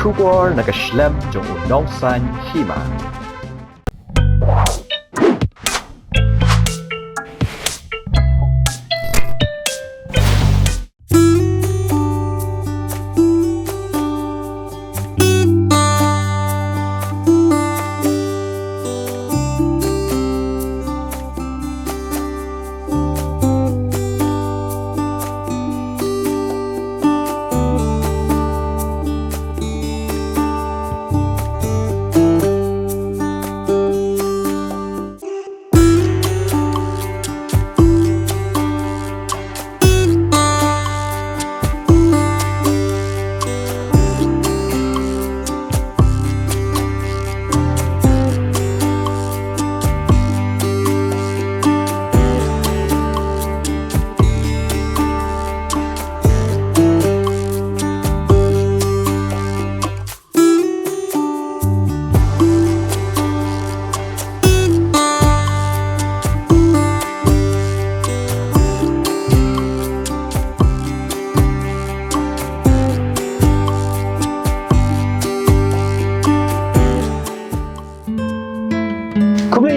Shubor nakaslem jong unongsan hima.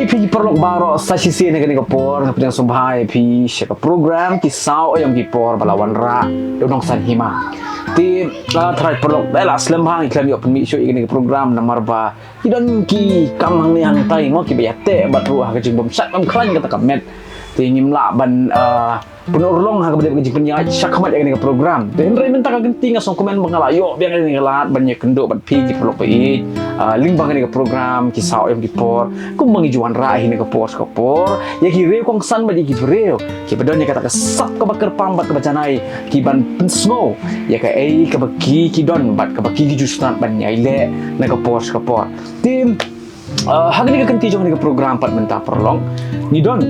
Pi perlu baru stasi sini kan por seperti yang subhai pi share program kisau yang por balawan ra donong san hima ti try perlu bela selembang iklan yo pemi show ini program nomor ba idon ki kamang ni hang tai ngo ki biate batru ha kajing bom sat bom klan kata kamet ti ngimla ban penurlong ha kabade kajing penya syakmat ini program dan re minta ka genting asong komen mangala yo biang ini lat banyak kendo bat pi ki perlu pi link bang ini program kisau yang por kum mangi juan ra ini por ya ki reu kong san ba ki reu ki bedon kata ka sak ka bakar pambat ka bacanai ki ban pensmo ya ka ai ka baki ki don bat ka baki ki justan ban nyai le na ka por tim hagni ka kanti jong ni program pat menta perlong ni don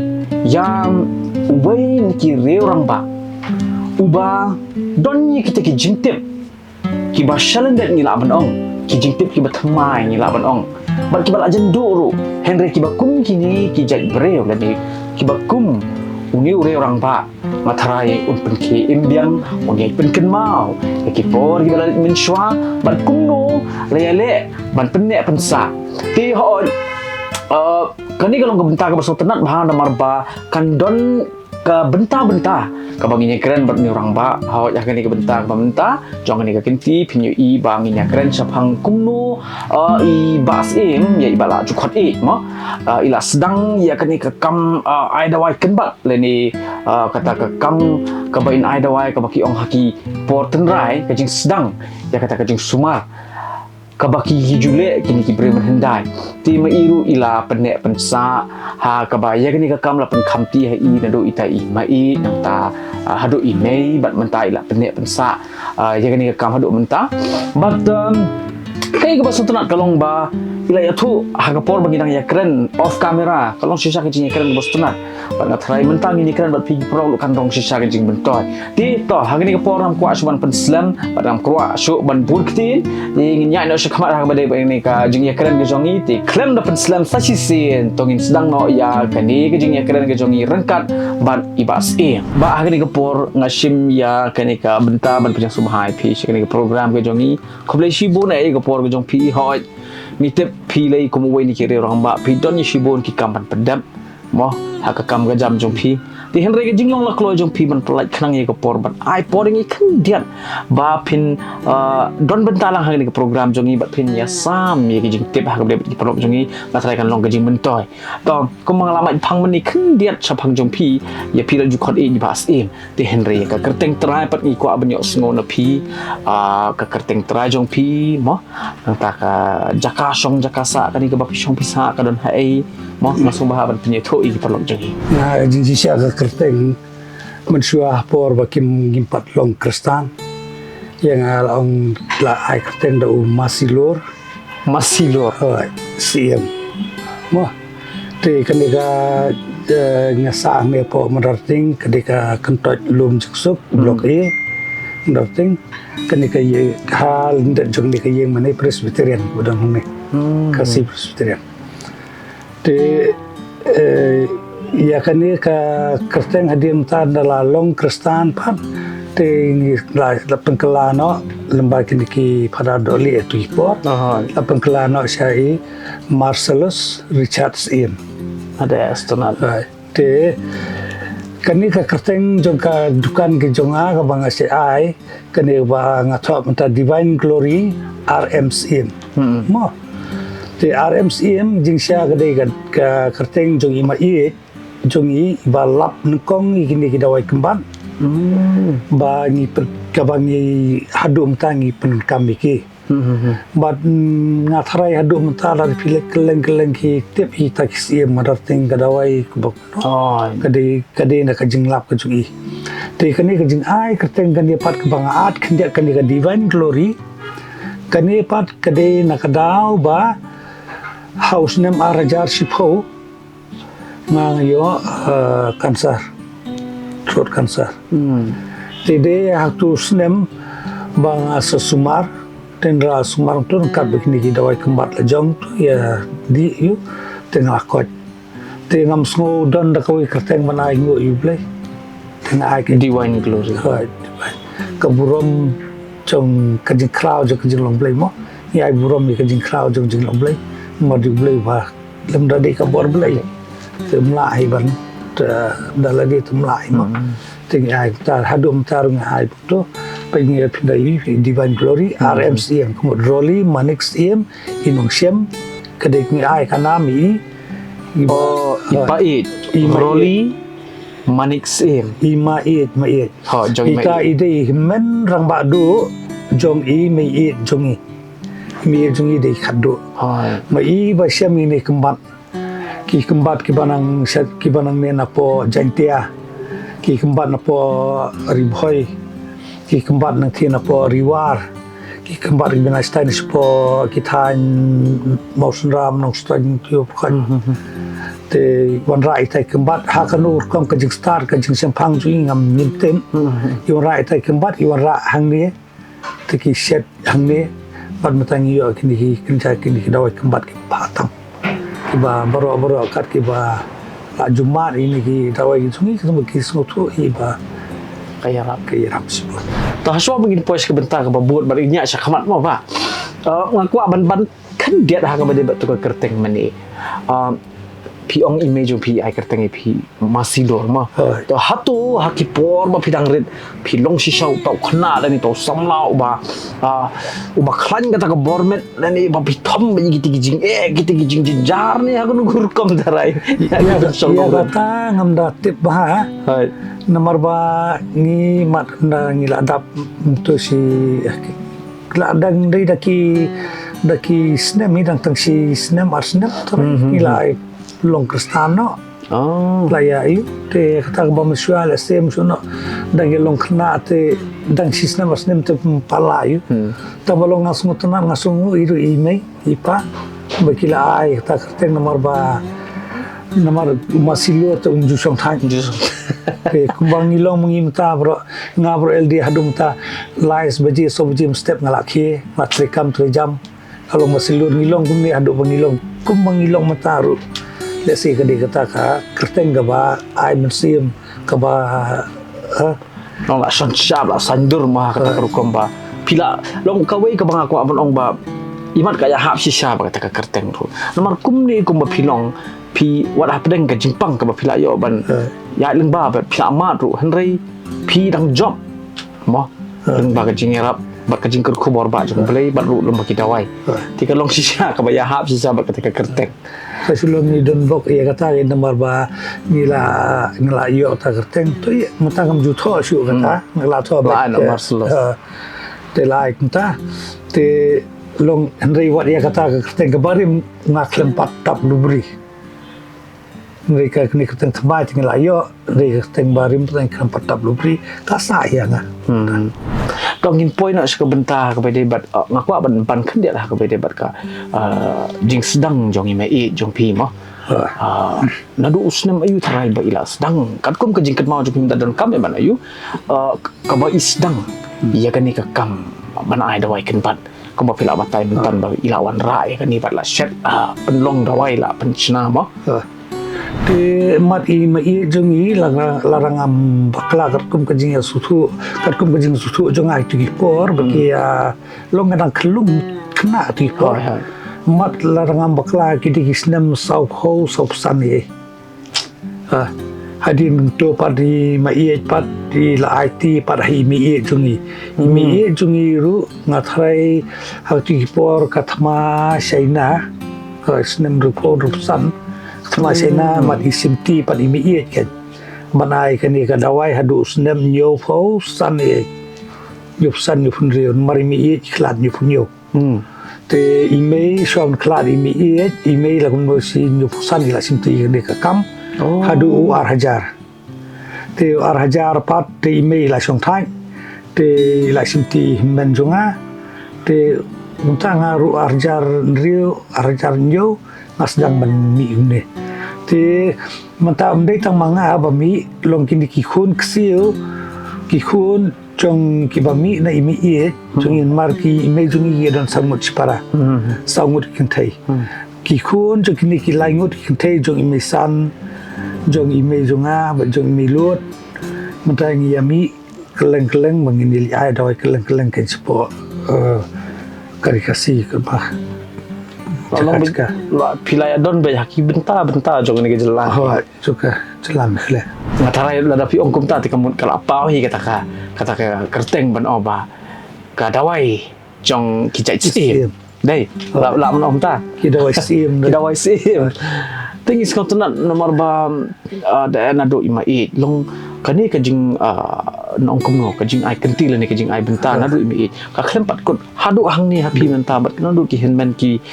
yang ubai ki reu rang ba uba don ni kita ki jintip ki ba shalendet ni la ban ong ki jingtip ki bathamai ni laban ong bar ki bal ajan duru henry ki bakum kini ki jai breu lani ki bakum uni ure orang ba matharai un penki imbiang uni penken mau ki por ki bal min shwa bar kumno lele ban penne pensa ti ho kani kalau ngebenta ka basong tenat bahan namar ba kandon ka benta-benta kabanginya keren buat ni orang ba hawat ya kani ka benta ka benta jong ni ka kinti pinyo i banginya keren sapang kumno i bas im ya ibala jukot ma ila sedang ya kani ka kam ai dawai kenbat leni kata ka kam ka bain ai dawai ka baki ong haki por tenrai ka jing sedang ya kata ka jing sumar kabaki hijule kini ki bre menhendai ti mairu ila penek pensa ha kabaya kini ka kam la pen khamti ha i nado ita i mai nanta hadu i nei bat menta ila penek pensa ya kini ka kam hadu menta but kai ka basutna kalong ba ila ya thu ha ka por bagi nang ya keren off camera kalong sisa ka jing keren basutna bat na try mentang ini keren bat pi pro lu kan rong sisa ka jing bentoy ti to ha kini ka por ram kwa suban pen slam bat ram kwa su ban burktin ingin nya no kamat ha bade ini ka jing ya keren ka jongi ti klem da pen slam sashi sin tongin sedang no ya kani ka jing ya keren ka jongi rengkat bat ibas ba ha kini ka por ngashim ya kani ka benta ban pejang subhai pi kani ka program ka jongi khoble shibu na ka por ka jong pi hoi mitep pi lei ko mo ni kire orang ba pi don ni shibon ki kampan pedam mo ha ka kam ga jam jong pi ti henry ga jinglong la klo jong pi ban pelai khnang ye ko por ban ai por ngi khan dian ba pin don benta lang ha ni program jong i ba pin ya sam ye ki jing tip ha ka de ki pro jong i la trai kan long ga jing bentoy to ko mang lama phang man ni khan diat sa phang jong pi ye pi la ju khot e ni bas em ti henry ka kerteng trai pat ni ko abanyo sngo na pi ka kerteng trai jong pi mo ta ka jaka song jakasa ka ni ka ba pi song pisa ka don hai mo masung bahaban punya tu i perlu jadi. Nah, jadi siapa kerteng mensuah por bakim gimpat long kristan yang along la ai kerteng da masilor siam. Mo te kenika nyasa me po menarting ketika kentot lum juksuk blok e menarting kenika ye hal ndak jong nika ye mane presbyterian bodang hone. Kasih presbyterian. Ya kan ni ka kerteng hadim tan dalam long kristan pan Ting la pengkelano lembaga niki pada doli itu ipor. La pengkelano syai Marcellus Richards Ian. Ada astronaut. Te kani ka kerteng jong ka dukan ke jonga ka banga se ai kani ba ngathop mata Divine Glory RMCM. Mo te RMCM jing sya ka dei ka kerteng jong ima i jong i ba lap ngkong i kini ki dawai kemban. Ba ni kabangi hadu mtangi pen kami ki. But ngatharai hadu mtara pilek keleng ki tip hi taksi madarting kadawai kubok. Kade na kajing lap kajungi. Te kani kajing ai kerteng kani pat kebangaat kani kani ka Divine Glory. Kani pat kade na kadaw ba house name arajar shipho ngang yo cancer. Throat cancer. Tede haktu snem bang sesumar tendra sumar tu nak begini kita dawai kembat lejong tu ya di you tengah kot tengah semua dan dah kau kerteng mana ingo you play tengah ai Divine Glory. Keburom jong kajing crowd jong kajing long play mo ni ai burom ni kajing crowd jong long play mo di play bah lem dah di kabor play temlai ban dah lagi temlai mo tengah ai tar hadum tarung ai tu pengen pindai Divine Glory RMCM kemudian Rolly Manix M Inong Shem kedek ni ai kanami Ipait Rolly Manix M Imait ita ide men rang badu jong i mei jongi mi jongi de khadu mai ba Shem ini kembat ki banang ne napo jantia ki kembat napo ribhoi ki kembat nang thina po riwar ki kembat bina stein po ki than motion ram nang stein tio khan te wan rai tai kembat ha kanur kom ka jing star ka jing sempang ju ngam nim tem yon rai tai kembat yon ra hang ni te ki set hang ni pat matang yo kini ki kinja kini ki dawai kembat ki patam ki ba baro kat ki ba la jumat ini ki dawai sungi ketemu ki sotu iba kaya rap semua. Tahaswa mungkin pois kebentar ke babut baliknya syakmat mau pak. Ngaku ban kan dia dah ke debat tu kerteng mani. Pi ong image pi ai kerteng pi masidor mah. To hatu hakipor ba pidang red pi long si sau tau khna dan itu samlau ba uba klan kata ke bormet dan ni ba pi thom ba giti gijing jar ni aku nugur kom darai. Ya kata ngam da tip ba. Nomor ba ni mat na ngiladap tu si ladang dari daki snem ni dang tang si snem arsnem nilai long kristano laya i te kata ba masual sem suno dang long khna te dang si snem arsnem te palayu ta balong ngasung tenan ngasung iru imei ipa bakila ai kata kerteng nomor masilo te unju song thang kumbang nilong mengimta bro ngabro LD hadum ta lais baji so baji step ngalaki matrikam trejam kalau masilur nilong kumni adu bangilong kumbang nilong mataru lesi kadi kata ka kerteng gaba ai mensim kaba long la san syab la sandur mah kata kerukom ba pila long kawai ka bang aku abon ong ba imat kaya hap si syab kata ka kerteng tu nomor kumni kum ba pilong pi wadah pedeng ka jimpang ka ba pila yo ban ya leng ba pila amat tu henry pi dang job mo leng ba ka jingerap bat ka jingker kubor ba jong play bat ru lom kita wai tika long sisa ka ba ya hap sisa ba kata ka kerteng sebelum ni don bok ya kata yang nomor ba ngila yo ta kerteng tu ya matangam jutho syu kata ngila tho ba te like ta te long henry wat ya kata ka kerteng ka barim ngaklem pat tap lubri mereka kini keteng tempat tinggal ayo mereka keteng barim keteng kampat tab lubri kasa ya nga Kongin poin nak sebentar kepada debat ngaku ban kan dia lah kepada debat ka jing sedang jong imei jong pi mah nadu usnem ayu tarai ba ila sedang kat kum ke jingkat mau jong dan kam ban ayu ka ba isdang iya kan ni ka kam ban ai dawai kan pat ko ba pila batai bentan ba ila wan rai kan ni bat la shet penlong dawai la pencna mah Te mat I ma I jungi larang am bakla kum kajing susu kum kajing susu jong ai tu por bagi long ngadang kelum kena tu por mat larang am bakla kidi kisnem sau ho sau san ye hadi mentu padi ma I pat di la IT pat hi mi I jungi ru ngatrai ha tu por katma shaina snem ru ko ru san Tama sena mat isimti pan imiiet kan manai kan ka dawai hadu snem nyo fo san yup san yup rion mari imiiet klat yup nyo te ime som klat imiiet ime la kun si yup san la simti kan ka kam hadu ar hajar te ar hajar pat te ime la song thai te la simti men jonga te untanga ru ar hajar rio ar hajar nyo sedang mi une te manta amdai tang manga bami long kini ki khun ksio ki khun chong ki bami na imi e chong in mar ki ime jungi ye dan samut para samut kin thai ki khun chong kini ki lai ngut kin thai chong ime san chong ime junga ba chong ime lut manta ngi yami keleng mengini ai doi keleng kan spo karikasi ke bah Tolong pilai adon banyak haki bentar jangan ni jelas. Oh, juga jelas le. Ngatarai lada pi ongkum ta ti kamu kalau apa hi kata kerteng ban oba. Ka dawai jong kijai sim. Dai, la om ta. Kidawai sim. Tingis kau tenat nomor ba da na do imai long kani kajing nongkum no kajing ai kentil ni kajing ai bentar na do imai ka klempat kot hadu hang ni happy menta bat kena do ki henman ki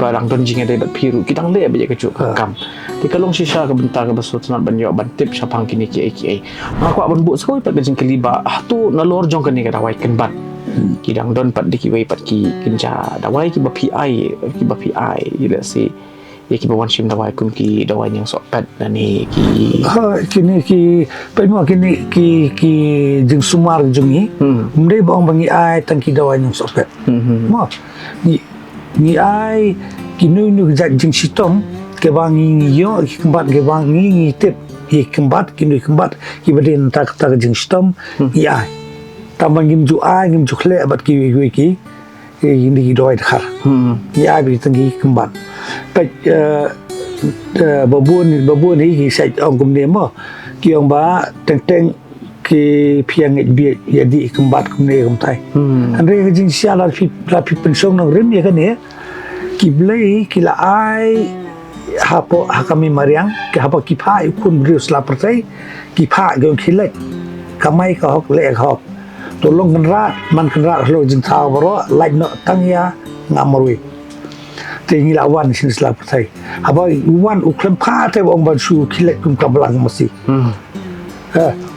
barang don jing ada bat piru kitang le ba ke kam ti kalong sisa ka bentar ka baso tenat ban yo ban tip sapang kini ki aku abon bu soi pat kajing keliba tu na lor jong kani ka dawai ken bat kidang don pat dikiwei pat ki kenja dawai ki ba pi let's say ya ki bawan sim dawai kum ki dawai yang sok pet ni ki kini ki penwa kini ki jeng sumar jungi mdei bang bangi ai tang ki dawai yang sok pet mo ni ai ki nu jeng sitom ke bangi yo ki kembat ke bangi tip ki kembat ki bedin tak jeng sitom ni ai tamang gim ju ai gim ju khle bat ki ini doi khar ya bi tangi kembat pe babun ni sai ong kum ne mo ki ong ba teng ki piang bi ya di kembat kum ne kum tai andre jing sia la pi pensong nang rim ya kan ne ki blai ki la ai hapo hakami mariang ki hapo ki pha kun rius la pertai ki pha gong khilek kamai ka hok le hok tolong man kenrat lo jeng taw baro like no tangya ngamarwi tingi lawan sin sla pertai aba wan uklem pha te ong ban su khilek kum kablang masi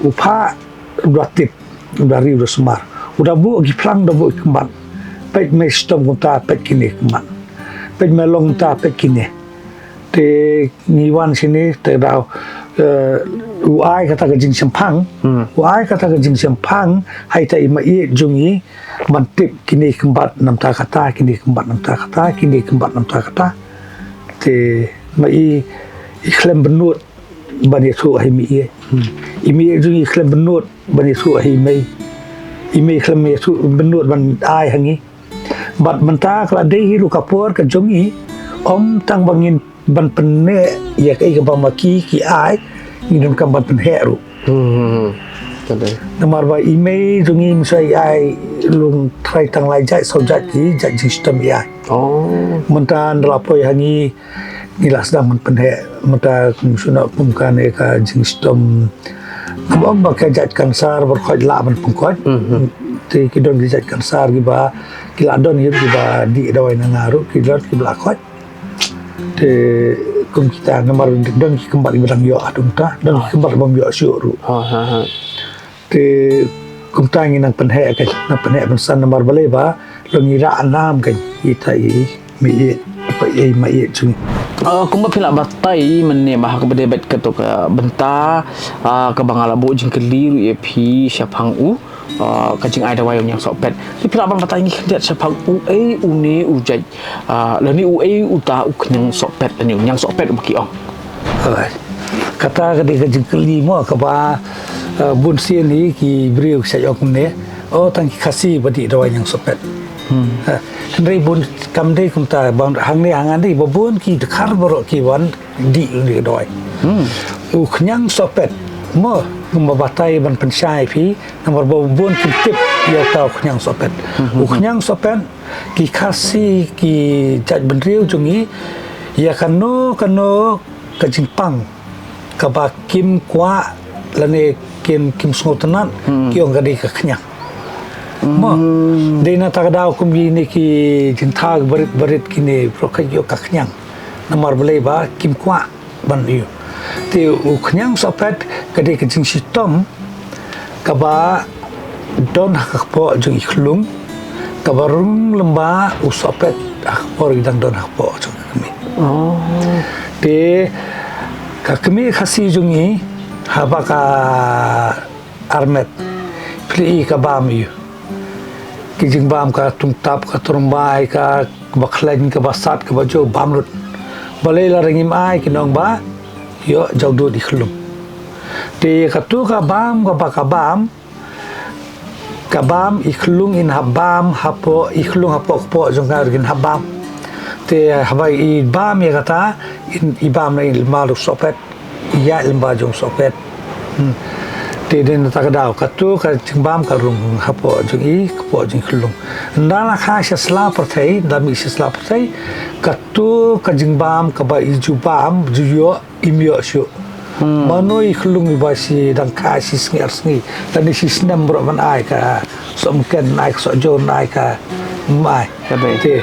upa ratip dari rusmar udah bu gi plang do bu kemban pet me stom kunta pet kini kemban pet melong ta pet kini te niwan sini te daw uai kata ke jing sempang hai ta ima I jungi mantip kini kembat nam ta kata te mai ikhlem benut bani su hai mi imi jungi ikhlem benut bani su hai mai imi ikhlem me su benut ban ai hangi bat menta kala dei lu kapor ke jungi om tang bangin ban penne ya kai ke pamaki ki ai ngidon kam ban pen heru nomor ba email jungi misai ai lung trai tang lai jai so jai ki jai system ya mentan lapoi hangi nila sedang men pen he menta suna pumkan ka system om ba ka jai kansar berkhoj la ban pungkoj ti kidon di jai kansar gi ba kiladon hi ba di dawai na ngaru kidon ki blakoj te kum kita nomor don ki kembat berang yo adum ta don ki kembat bang yo syuru te kum tangi nang penhe kan nang penhe pensan nomor bale ba lo ngira anam kan itai mi apa mai chung kum pila batai menne mah ke bedebat ketok benta ke bangala bo jing keliru ye pi syapang u kajing ai dawai yang sok pet ti pila bang batai ngi kendet syapang u une ujai la ni u uta u kenyang sok pet yang sok pet baki ong kata ketika jengkeli mo kaba bun sien ni ki beriu saya ok ne tang kasih badi doa yang sopet henry bun kam dei kum ta bang hang ni hangan dei bun ki dekhar boro ki wan di ni doa khnyang sopet mo batai ban pensai pi nomor bun ki tip ya tau khnyang sopet khnyang sopet ki kasih ki jat beriu jungi ya kano ka jingpang ka ba kim kwa lane kim sngotanan ki ong gadi ka khnya mo de na ta daw kum ni ki jintag barit kini prokyo ka khnya namar belai ba kim kwa ban yu te u khnyang sopet gadi ka jing sitom ka ba don hakpo jung ikhlung ka barung lemba u sopet akpor idang don hakpo jung kami te kami kasih jungi haba ka armet pli ka bam yu kijing bam ka tungtap ka turumbai ka bakhlain ka basat ka bajo bamrut balai la ringim ai kinong ba yo jaudo di khlum te ka tu ka bam ikhlung in habam hapo ikhlung hapo po jong gin habam te habai i bam ya kata in ibam na ilmalu sopet ya ilma jong sopet te den ta kadau katu ka jingbam ka rung hapo jong i po jing khulung ndala kha sla perthai dami sla perthai katu ka jingbam ka ba ijubam juyo imyo shu mano i khulung ba si dang kha si sngi tani si snam bro man ai ka somken ai so jon ai ka mai te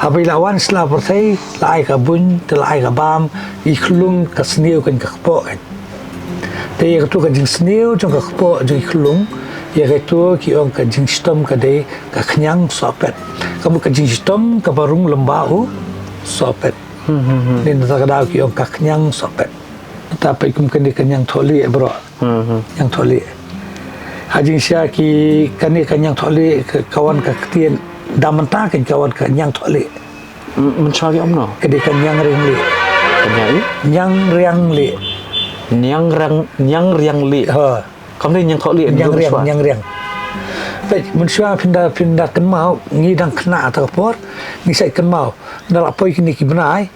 habai lawan sla perthai lai ka bun te lai ka bam i khulung ka sniu kan ka po kan te ya tu ka jing sniu jong ka po jing khulung ya ka tu ki ong ka jing stom ka de ka khnyang sopet kamu ka jing stom ka barung lembau sopet nen ta ka dau ki ong ka khnyang sopet tapi kum kan di kenyang tholi bro yang tholi hajing sia ki kani kenyang tholi kawan ka tien damanta kan kawan ka nyang tholi mencari om no kedi kan nyang ring li kenyai nyang riang li nyang riang li kamu ni nyang tholi nyang riang baik mensua pindah kan mau ngi dang kena ta por ni sai kan mau dal apoi kini ki benai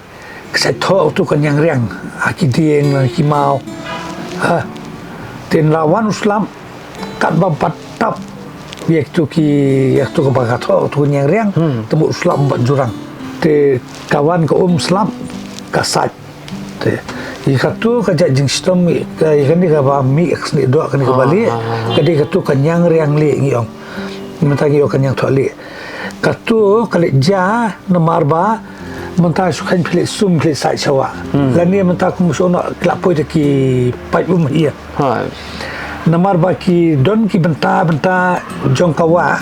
sai tho tu kan nyang riang aki dieng ki mau ten lawan uslam kat babat tap yak tu ka bagato tu nyang riang temu uslam bat jurang te kawan ka slam ka sat te ikatu ka jing stom ka ikani ka ba mi eksni do kan ka bali ka di ka tu kan nyang riang li ngiong minta ngiong kan nyang tholi ka tu ka le ja nomor ba minta sukan pilih sum pilih sai chawa lani minta ku musono klapo de ki pai iya nomor ba ki don ki benta jong kawa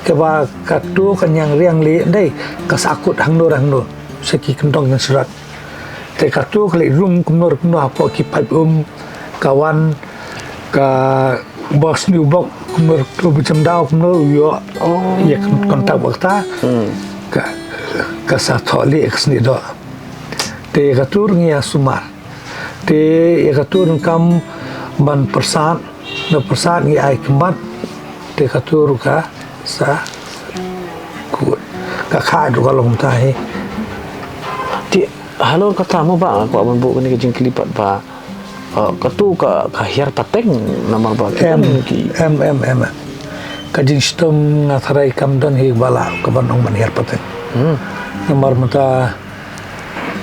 ke ba ka tu kan nyang riang li dai ka sakut hang nur seki kentong yang surat te ka tu kali rum kumnor apa ki pai kawan ka bos new bok kumnor tu macam dau kumnor yo ya kontak wakta ka sa tholi eksni do te ka tur ngia sumar te ya ka tur kam ban persan ngi ai kembat te ka tur ka sa ku ka kha du kalau mtai ti halo kata mo ba ko man bu ni jing klipat ba katu ka hiar pateng nama ba em ka jing stom na tharai kam don hi bala ka ban ong man hiar pateng nomor mata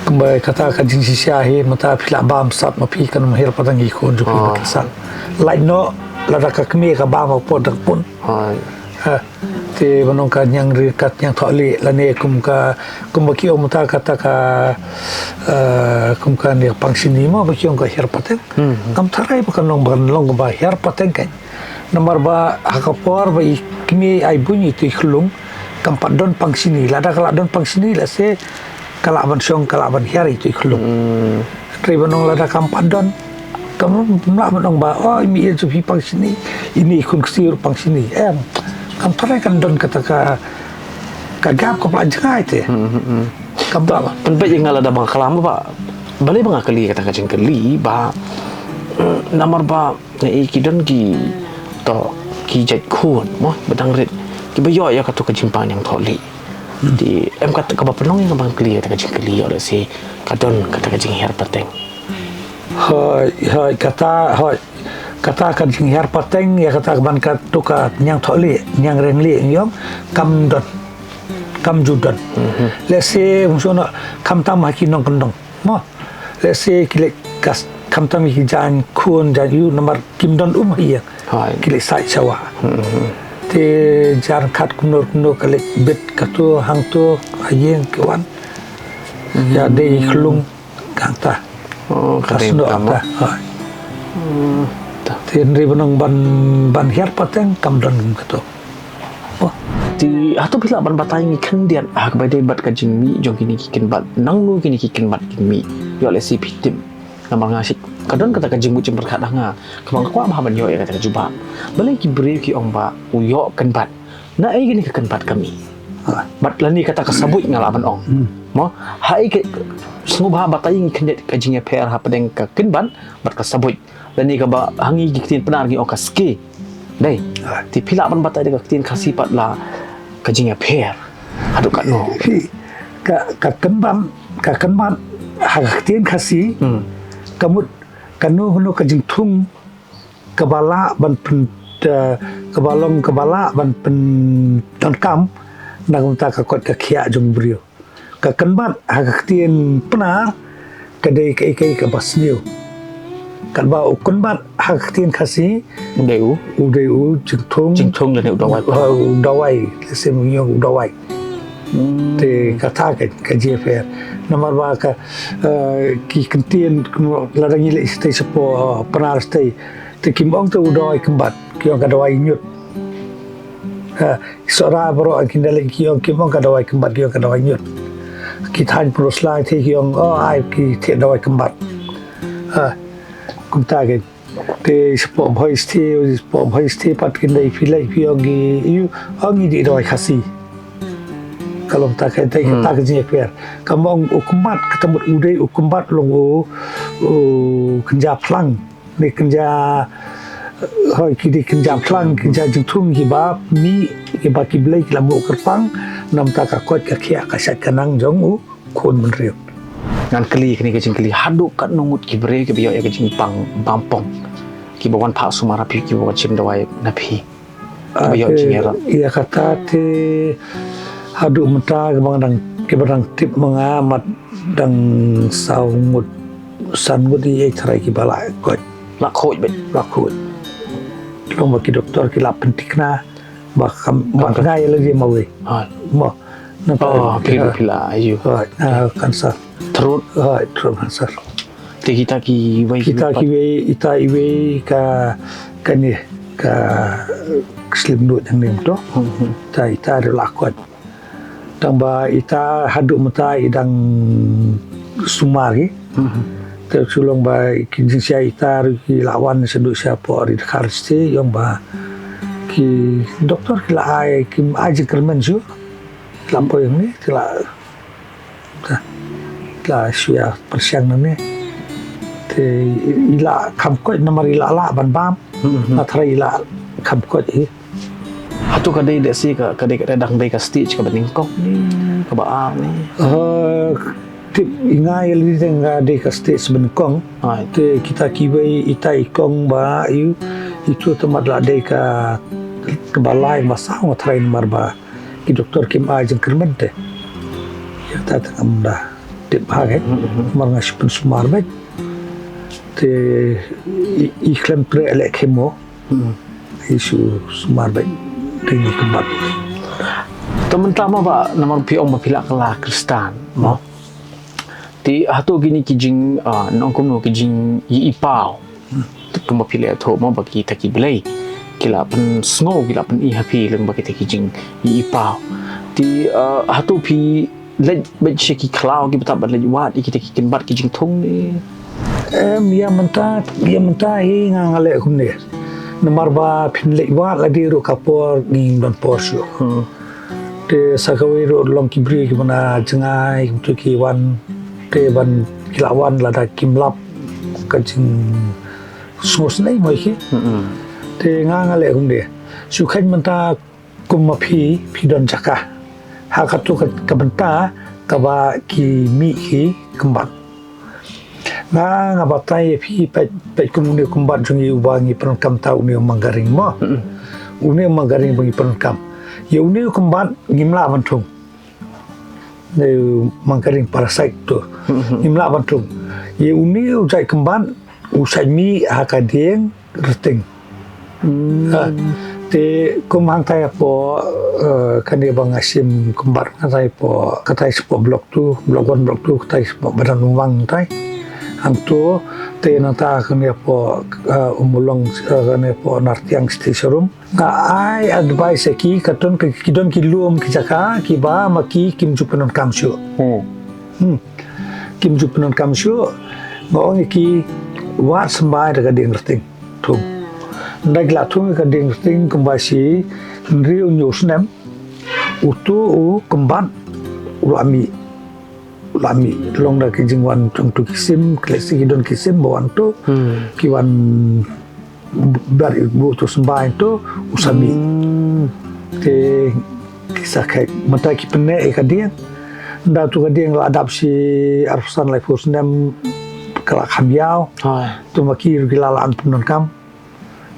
kembali kata ka jing sisia hi mata phila bam sat ma phi kan hiar pateng hi khon ju ki sal lai no la ka kmi ka ba ma po dak pun te banong ka nyang rikat nyang tholi lane kum ki omta kata ka kum ka ni pangsini mo ba ki ong ka hiar pateng kam tharai ba kan long ba hiar pateng kan nomor ba hakapor ba kmi ai bunyi tu khlung kam padon pangsini lada kala don pangsini la se kala ban song kala ban hiar itu khlung tri banong lada kam padon kamu nak menong ba mi itu pangsini ini kun ksir pangsini kam tharai kan don kata ka gap ko pelajar te kam ba penpe yang ngala da bang kalam ba balai bang kali kata kajeng kali ba namar ba ki don ki to ki jat khun mo batang rit ki bayo ya katu kajeng pang yang tholi di em kata ka ba penong yang bang kali kata kajeng kali oleh si kadon kata kajeng her pateng Hoi kata kan sing her pateng ya kata ban kat tuka nyang tholi nyang rengli yom kam judan lese musono kam tam haki nong kendong mo lese kile kas kam tam hi jan kun jan yu nomor kim don hiya kile sai chawa te jar khat kunur kale bit katu hang tu ayeng kawan ya de klung kanta kasno ta tin ri benang ban her pateng kam don katu ti atau bila ban batai ngi kendian bai dei bat kajing mi jong kini kikin bat nang nu kini kikin bat kin mi yo le si pitim namar ngasik kadon kata kajing mu cemper khat nga kamang kwa ma ban yo ya kata juba balai ki bre ki ong ba uyo kan bat na ai gini kan bat kami bat lani kata kasabut ngala ban ong mo hai ke sungu ba batai ngi kendian kajing ya per ha pedeng ka kin ban bat kasabut lani ka ba hangi gitin penar gi ong kaski dai ti pila ban batai de kitin khasi pat la kajing ya per aduk kat no ka kenban hak tien khasi kamut kanu hunu kajing thung kebala ban pen kebalong kebala ban pen tangkam nang ta ka kot ka khia jong brio ka kenban hak tien penar kadai kai ka basniu kan ba kenban hak tien khasi deu jing thung le udawai sem yo udawai te kata ka jefer nomor ba ka ki kentien la dangi le stay sepo penar stay te kimong tu udawai kembat ki ka dawai nyut sora bro kindale ki kimong ka dawai kembat ki ka dawai nyut ki than prosla te ki ai ki te dawai kembat kum ta ke te sepo boy stay pat kindai filai ki yu angi di dawai khasi kalau tak kita kerja fair kamu ukumat ketemu udai ukumat longo kerja pelang ni kerja hoi kini kerja pelang kerja jengtung hibab mi hibab kiblai kelamu kerpang nam tak akot kakia kasat kanang jong kun menriu ngan keli kini kejing keli haduk kat nungut kibre ke biyo ya kejing pang bampong kibawan pak sumara pi kibawan cim dawai napi biyo jingera iya kata te haduk menta kebarang tip mengamat dan saungut sangut di ekstrai ki bala kot lakoi bet lakut long bagi doktor ki la pentikna bakam ngai lagi mawe mo oh pila ayu kanser terus kanser kita ki wei ita iwe ka kani ka slim nut yang nem to ita ada lakot tambah ita haduk mata idang sumari tersulung ba kinjing sia ita ki lawan seduk siapa di karste yang ba ki doktor ki la ai ki aji kermen ju lampu yang ni la sia persiang ni te ila kamkot nomor ila la ban bam na ila kamkot hatu kadai dek si kadai dang dai ka stage ka beningkok ni ka baang ni tip ingai li tengah dai ka stage beningkong te kita kibai itai kong ba yu itu tempat la dai ka balai masa ngatrain marba ki doktor kim a jeng kermen te ya ta tengam dah tip hagai mar ngas pen sumar ba te iklam pre ele kemo isu sumar ba tinggi kebat. Teman-teman ba namar piong mapila kala Kristan, mo. Ti hatu gini kijing nongkum no kijing ipao. Tu mapila to mo bagi taki belai. Kila pen snow kila pen happy leng bagi taki kijing ipao. Ti hatu pi lej bejeki klau ki betab lej wat iki taki kinbat kijing thong ni. Ya mentah ngale kumne. Nomor ba pinlek wat lagi ro kapor ni don porsio te sakawi ro long kibri ki mana jengai tu ki wan te ban kilawan lada kimlap kajing sos nei moi ki te nga le kum de su khan manta kum ma phi don jaka ha ka tu ka benta ka ba ki mi ki kumbat nga batai phi pe kum ne kumbat jungi ubangi pron kam ta uni manggaring mo uni manggaring bangi pron kam ye uni kumbat ngimla bantung ne manggaring parasite tu ngimla bantung ye uni ujai kumbat usai mi hakadeng reting te kumang tai po kani bang asim kumbat tai po katai spo blok 1 katai spo badan wang tai antu te nata kani po umulong kani po nartiang station nga ai advice ki katon ki don ki luom ki jaka ki ba maki kim jupanon kamsyu kim jupanon kamsyu ngong ki wat sembai daga ding reting tung ndag la tung ka ding reting kumbasi riu nyusnem utu u kumban ulami long da kijingwan tung tu kisim klesi don kisim bawan tu kiwan bari bu tu sembai tu usami te kisah kai mata ki penne ka ding nda tu ka ding la adapsi arsan lai fusnem kala khamyao tu makir gilalaan punon kam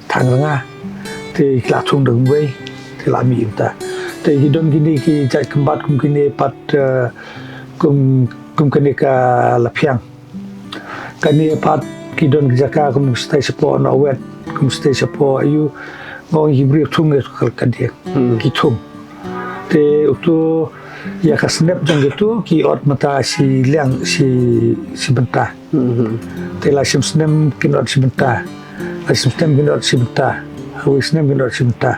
thang nga te kla thung deng wei te la mi ta te gidon gini ki jai kumbat kum kini pat kum kini ka lapyang kani pat gidon jaka kum stai sepo na wet kum stai sepo ayu ngong hibri thung kal kadia ki thung te utu ya kasnep jang gitu ki ot mata si liang si benta te la sim snem kinot si benta la sim snem kinot si benta hawi snem kinot si benta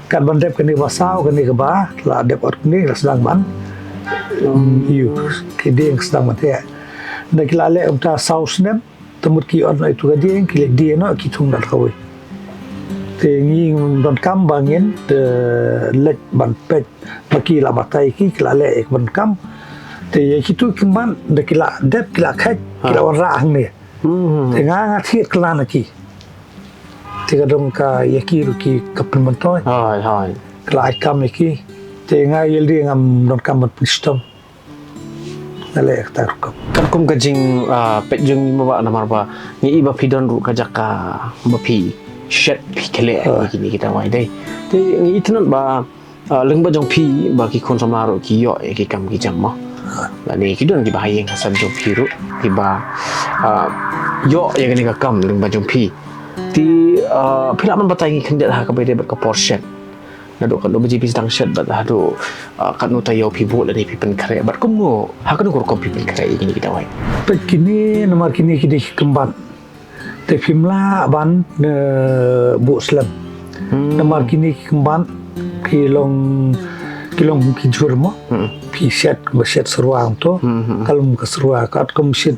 kan bandep kani wasau kani ke ba la dep ot ni la sedang ban yu ki ding sedang mate na kilale umta sau snem temut ki ot na itu gading ki dia no ki thung dal kawi te ngi don kam bangin te lek ban pet maki la batai ki kilale ek ban kam te ye kitu kimban de kila dep kila khat kila ora hang ne te nga thi klan ki te gadong ka yakiru ki kapun mantoy hai kila kam ki te nga yeldi ngam don kam ban pistom ale ek tar ko kan kum kajing pet jung ni ba namar ba ni iba pidon ru kajaka bapi shet pi kele ni kita wai dai te ngi itnon ba leng ba jong pi ba ki kon samaro ki yo ki kam ki jam mo la ni ki don ki ba yeng hasan jong pi ru ki ba yo ya ni ka kam leng ba jong pi ti phila man batai ngi khendet ha ka be de ba ka portion na do kan do biji pis dang shet ba ha do kan no tayo pi bo la ni pi pen kare ba kum no ha kan ko pi pen kare ni kita wai pet kini nomor kini ki kemban te pimla ban bu slam nomor kini kemban kilong ki jurmo pi set seruang to kalum ke seruang kat kum sit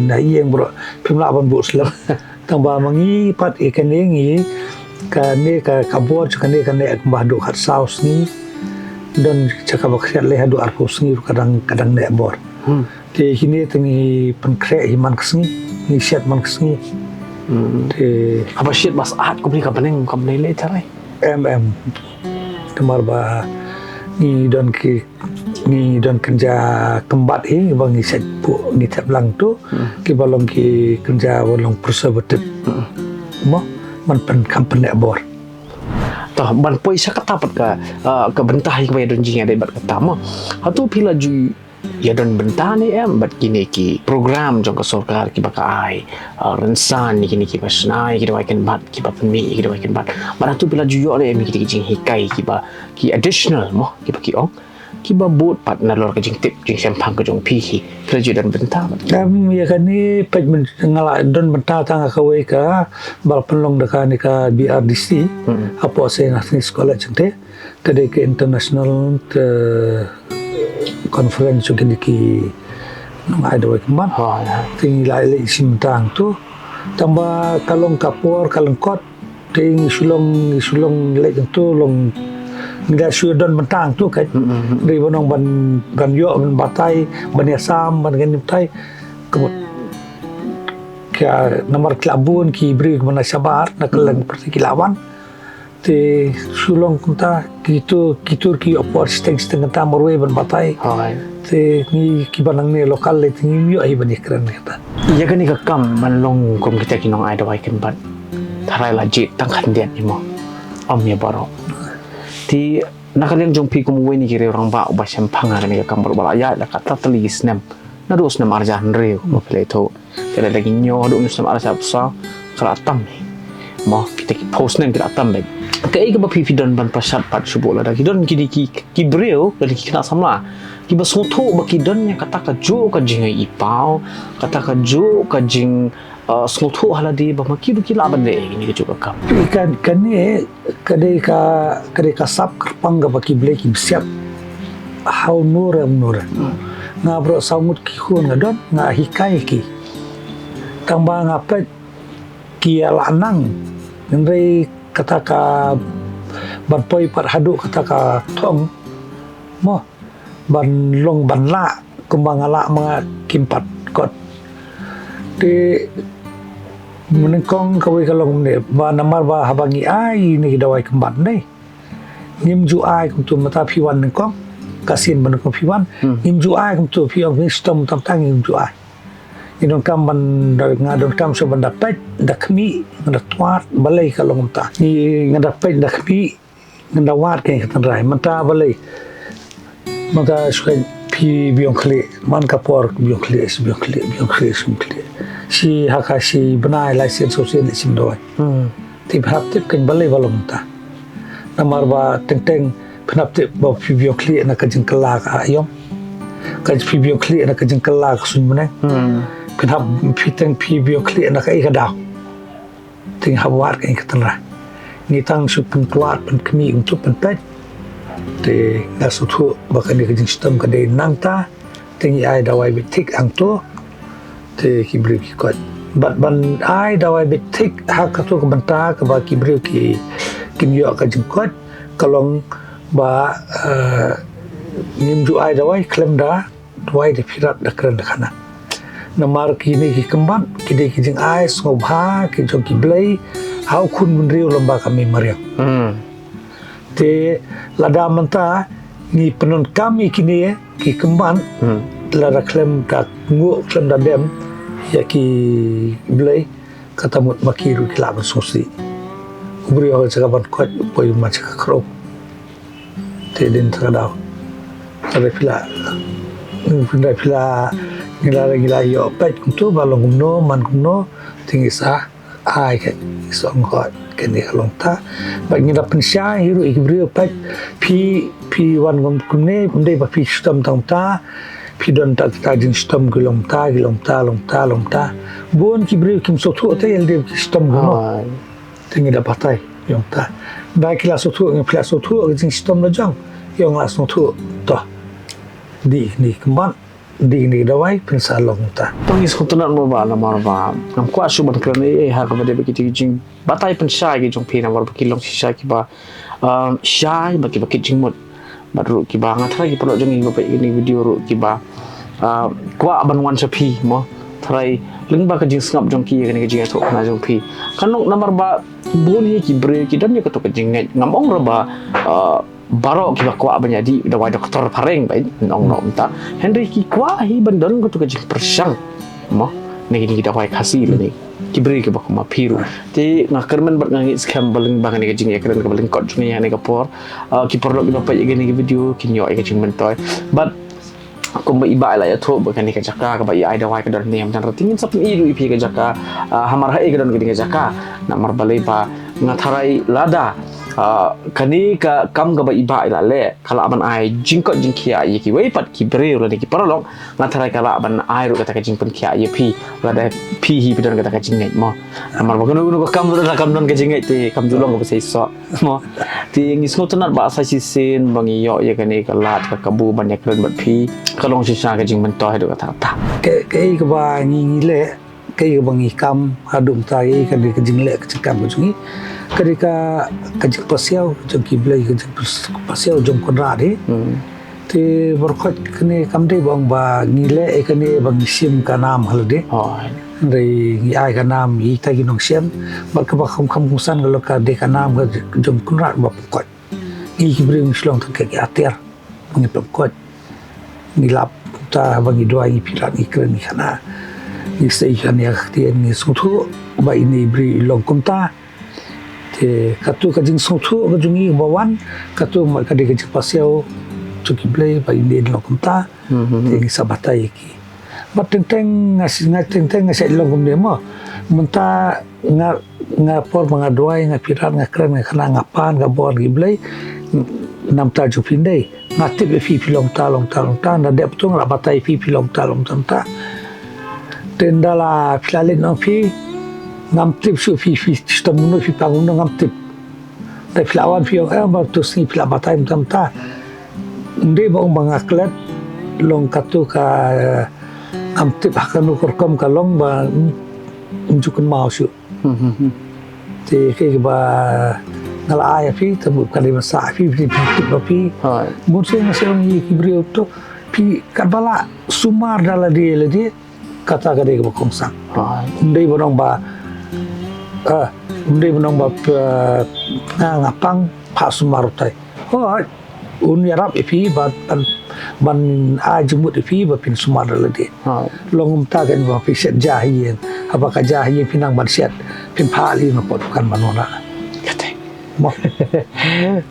na yeng bro pimla ban bu slam tamba mangi pat ikan ngi kane ka kabor kane mbah do khat saus ni dan cakap bakhet le hadu arpus ni kadang ne bor te kini tengi penkre himan kesni ni set man kesni te apa shit bas at ko ka baneng kam le tarai temar ba ni don kerja kembat ini bang set bu ni tap lang tu ki balong ki kerja balong preservative mo man pen company bor tah ban poi sa katapat ka bentah ki bay don jing ada bat katama hatu pila ju ya don bentah ni bat kini ki program jong ka sarkar ki baka ai rensan ni kini ki basnai ki dawai kan bat ki ba pemi ki dawai kan bat hatu pila ju yo le mi ki jing hikai ki ba ki additional mo ki ba ki ong ki ba bot pat na lor ka jing tip jing sempang ka jong pi ki pila ju don bentah ya kan ni pej ngala don bentah tang ka we ka bal penlong da ka ni ka BRDC apa se national sekolah jengte tadi ke international conference juga ki ngai da kemban ting lai le simtang tu tambah kalong kapor kalong kot ting sulong le tu long nggak sudah mentang tu kan dari bonong ban yo ban batai ban yasam ban kan tai kemut nomor kelabun ki beri ke mana sabar nak kelang perti kilawan te sulong kunta gitu ki opor setengah ta morwe ban batai Hai. te ni ki banang ni lokal le tingi yo ai bani keren kata Iya kan ni kam man long kum kita kinong ai dawai kan ban. Tarai lajit tang kandian ni mo. Om ya baro. Ti nakaliang jong pi kum weni kire orang ba ba sempang kan ni kam baru balaya la kata telis nem. Na dus nem arjan re ko pleto. Kada lagi nyo do nus nem arja sa kala atam ni. Mo kita ki post nem kita atam baik. Kai ka ba pi don ban pasat pat subo la ki don ki breu dari ki kena samla. Ki ba soto ba ki don nya kata ka jo ka jingai ipau, kata ka jo ka jing soto haladi ba makidu ki laban de ini ke juga kam. ikan ni kadai ka sap kerpang ga baki bleki siap hau nur nga bro saumut ki hun nga don nga hikai ki tamba nga pet ki alanang ngai kata ka ban poi par hadu kata ka thong mo ban long ban la kumbang ala mga kimpat kot di menengkong kawai kalong ni ba namar ba habangi ai ni dawai kemban ni nim ju ai kum tu mata piwan nengkong kasin menengkong piwan nim ju ai kum tu piwan ni stom tam tang nim ju ai Idon kam ban ngadon kam so ban dapat dakmi ngatwat balai kalong ta ni ngadapat dakmi ngandawat ke katan rai mata balai mata sukai pi biong kle man kapor biong kle si hakashi benai license sosial sim doi tip hap tip kan balai balong ta namar ba teng penap tip ba pi biong kle na kajing kelak ayom kaj pi biong kle na kajing kelak sun meneng penap pi biong kle na kai kadau ting hawar kan katara ni tang su pen keluar pen kemi untuk pen pet te ngasutu bakan di kajing sistem kadai nangta tingi ai dawai betik ang tu te kibri ki kot ban ai dawai betik hak tu ke benta ke ba kibri ki kinyo ka jengkot kalong ba nimju ai dawai klem da dawai de pirat da keren da kana namar kini ki kemban kide ki jeng ai ngobha ki jong ki blai hau kun menriu lomba kami mariam te lada menta ni penun kami kini ki kemban lada klem da ngu klem da bem ya ki blai kata mut makiru ki laban sosi ubri ho cakapan kot poi macak kro te din tradau ada pila gila yo pet tu balong kumno man kumno tinggi sa ai ke song kot ke ni long ta ba ngi da pensya hiru ikbri pet pi wan kumne unde ba pi stam tang ta pi don ta jin stam gilom ta long ta bon kibri kim so tu te el de stam gno tinggi da patai yong ta ba kila so tu ngi pla so tu jin stam la jang yong la so tu to di ni kemban di ni dawai pensa long ta Tongis kutunan mo ba na marba. Nam kwa su ban kran ha ka bade baki jing batai pen shy ki jong pina war baki long shy ki ba shy baki jing mot baru ki ba ngathra ki pro jong ni ba ini video ru ki ba kwa ban wan sa pi mo thrai ling ba ka jing snap jong ki ka jing atho na jong pi kanok namar ba boni ki bre ki dan ni ka to ka jing ngamong ra ba baro ki ba kwa banyadi da wa doktor pareng ba nong nom ta Henry ki kwa hi bandon ko to ka jing persang mo ni da wa khasi ni ki bre ki ba ko ma phiru te na kermen bat ngi scam baling ba ni ka jing ekran ka baling kot ni ni ka por ki por lo ki ba pa ni video ki nyo ka jing mentoy but kung ba iba la ya tho ba kan ka jaka ka ba ai da wa ka dar niam tan ratingin sap i ru ipi ka jaka hamar ha e ka don ka jaka na mar balai ba ngatharai lada kani ka kam ga ba iba ila le kala ban ai jingkot jingkia ye ki wei pat ki bre ro ni ki paralong ngatharai kala ban ai ro ka ta jingpun kia ye pi la da pi hi bidon ka ta jingai mo amar ba gono ko kam ro da kam don ka jingai te kam julong ko sei so mo ti ngi snot na ba sa si sin bangi yo ye kani ka lat ka kabu ban ya kren bat pi kalong si sa ka jingman to he do ka ta ke ka ba ngi le ke bangi kam hadum ta ye ka di ka jingle ka kam jungi ketika kajik pasiau jong kiblai kajik pasiau jong konra de te berkot kene kamde bang ba ngile kene bang sim ka nam halde dari ai ka nam i ta gi nong siam ba ka ba kham kham kusan kalau ka de ka nam ka jom kunrat ba ko i ki bring shlong ta ka atir ngi ko ni lap ta ba ngi doa ngi pilat ngi kren ni kana ni sei kan ya khtian ni suthu ba ini bri long kumta te katu ka jing suthu ka jungi ba wan katu ma ka de ka paseo chuki play ba ini long kumta te ngi sabatai ki ba teng teng ngasai long kum de mo munta nga por mga doa nga pilat nga kren nga kana ngapan ga bor gi blai nam ta ju pindai ngatip fi long ta na de ptung la batai fi long ta tendala filalit no fi ngam tip su fi stamuno fi panguno ngam tip da filawan fi ba tu si fila batai ta ndai bang bangaklet long katu ka ngam tip hakanu korkom ka long ba unjukun mau su te ke ba ngala aya fi tamu kali masa fi tip ba fi mun se ngasong yi kibrio to fi karbala sumar dala dia kata kade ke kongsang ndai bonong ba ngapang pa sumar tai un yarap fi ban a jumut fi ba pin sumar dala dia longum ta kan ba fi set jahien apakah jahien pinang ban set pin pali no pot kan manona mo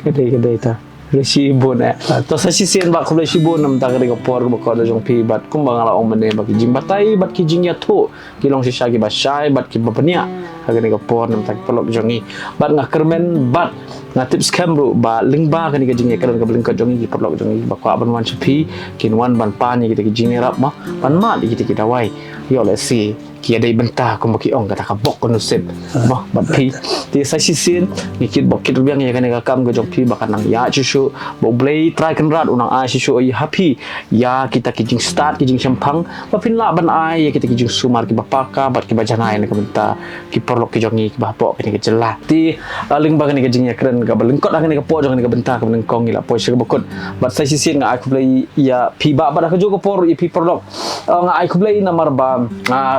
kedai ta resibon to sa sisien ba ko resibon nam ta kare ko por ba ko da jong pi bat kum bang ala ong mane ba ki jing batai bat ki jing ya tho ki long sisa ki ba shai bat ki ba pania kare ko por nam ta pelok jongi bat nga kermen bat nga tips camera ba ling ba kani ka jing ya karen ka bling ka jongi ki pelok jongi ba ko aban wan chapi kin wan ban pa ni ki jing rap ma ban ma di ki dawai yo le si kia dai bentah ko maki ong kata ka bok ko nusip bah bat pi ti sa sisin ni kit bok kit rubiang ya kan ka kam go jong pi bakan nang ya chu bo blay try kan rat unang ai chu ai happy ya kita kijing start kijing champang ba pin la ban ai ya kita kijing sumar ki bapaka bat ki bajanai ni ka benta ki perlok ki jongi ki bapok ni ka jelah ti ling ba kan ni kijing ya kren ka balengkot kan ni ka po jong ni ka benta ka nengkong ila po sya bokot bat sa sisin nga aku blay ya pi ba ba ka jo ko por i pi perlok nga ai ku blay namar ba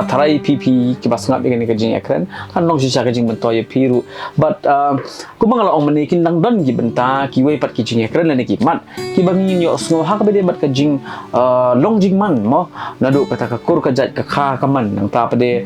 tharai PP kibas ngap dengan kajing ekran kan long sisa kajing bento ya piru but ku mangala ong manikin nang don gi benta ki wei pat kajing ekran lan ki mat ki bangin yo sngo ha ka bede bat kajing long jing man mo nadu kata ka kur ka jat ka kha ka man nang ta pade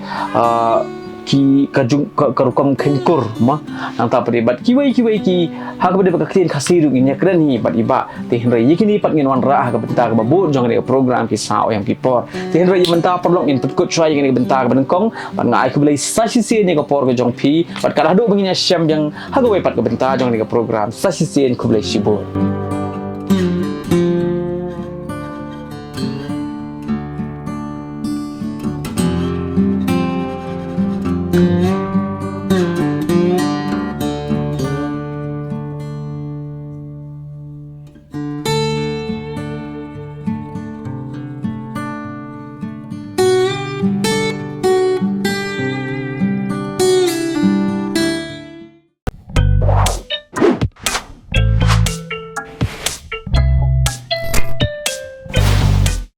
ki kajung karukom kengkur ma nang ta pade bat ki wei ki ha ka bede ba klien khasiru ngi ekran hi bat iba te henry yikini pat ngin wan ra ha ka benta ka babu jong ni program ki sao yang pipor te henry benta perlok in put kut chai ngi benta ka benengkong ban ngai ku belai sasisi ni ka por ka jong pi bat kala do banginya syam yang ha ka wei pat ka benta jong ni ka program sasisi ku belai sibur